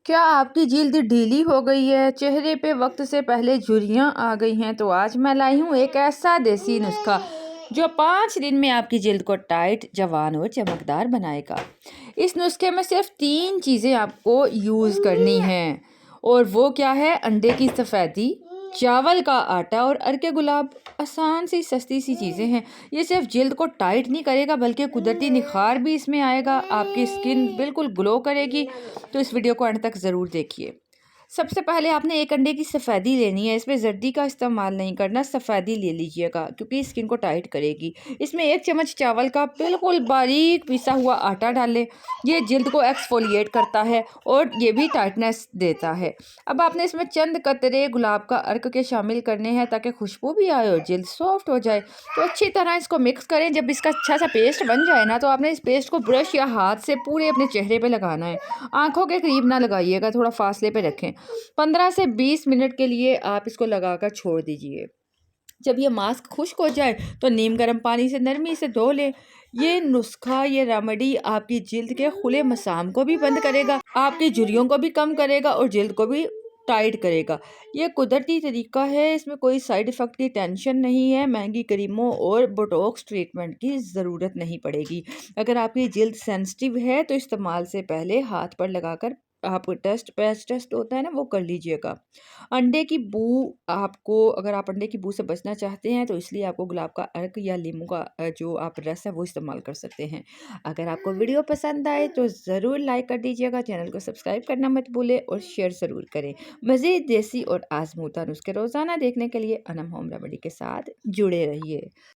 क्या आपकी जिल्द ढीली हो गई है, चेहरे पे वक्त से पहले झुर्रियाँ आ गई हैं? तो आज मैं लाई हूँ एक ऐसा देसी नुस्खा जो 5 दिन में आपकी जिल्द को टाइट, जवान और चमकदार बनाएगा। इस नुस्खे में सिर्फ 3 चीज़ें आपको यूज़ करनी हैं और वो क्या है? अंडे की सफ़ेदी, चावल का आटा और अर्के गुलाब। आसान सी सस्ती सी चीज़ें हैं। ये सिर्फ जिल्द को टाइट नहीं करेगा बल्कि कुदरती निखार भी इसमें आएगा। आपकी स्किन बिल्कुल ग्लो करेगी। तो इस वीडियो को अंत तक ज़रूर देखिए। सबसे पहले आपने एक अंडे की सफ़ेदी लेनी है। इसमें जर्दी का इस्तेमाल नहीं करना, सफ़ेदी ले लीजिएगा क्योंकि स्किन को टाइट करेगी। इसमें 1 चम्मच चावल का बिल्कुल बारीक पिसा हुआ आटा डालें। ये जिल्द को एक्सफोलिएट करता है और ये भी टाइटनेस देता है। अब आपने इसमें चंद कतरे गुलाब का अर्क के शामिल करने हैं ताकि खुशबू भी आए और जिल्द सॉफ्ट हो जाए। तो अच्छी तरह इसको मिक्स करें। जब इसका अच्छा सा पेस्ट बन जाए ना, तो आपने इस पेस्ट को ब्रश या हाथ से पूरे अपने चेहरे पे लगाना है। आंखों के करीब ना लगाइएगा, थोड़ा फासले पे रखें। 15 से 20 मिनट के लिए आप इसको लगाकर छोड़ दीजिए। जब ये मास्क खुश्क हो जाए तो नीम गर्म पानी से नरमी से धो लें। ये नुस्खा, ये रेमेडी आपकी जिल्द के खुले मसाम को भी बंद करेगा, आपकी झुर्रियों को भी कम करेगा और जिल्द को भी टाइट करेगा। ये कुदरती तरीका है, इसमें कोई साइड इफ़ेक्ट की टेंशन नहीं है। महंगी क्रीमों और बोटॉक्स ट्रीटमेंट की ज़रूरत नहीं पड़ेगी। अगर आपकी जिल्द सेंसिटिव है तो इस्तेमाल से पहले हाथ पर लगाकर आप पैच टेस्ट होता है ना, वो कर लीजिएगा। अंडे की बू आपको, अगर आप अंडे की बू से बचना चाहते हैं तो इसलिए आपको गुलाब का अर्क या नींबू का जो आप रस है वो इस्तेमाल कर सकते हैं। अगर आपको वीडियो पसंद आए तो ज़रूर लाइक कर दीजिएगा, चैनल को सब्सक्राइब करना मत भूलें और शेयर ज़रूर करें। मज़ीद देसी और आज़मूदा नुस्खे रोज़ाना देखने के लिए अनम होम रेमेडी के साथ जुड़े रहिए।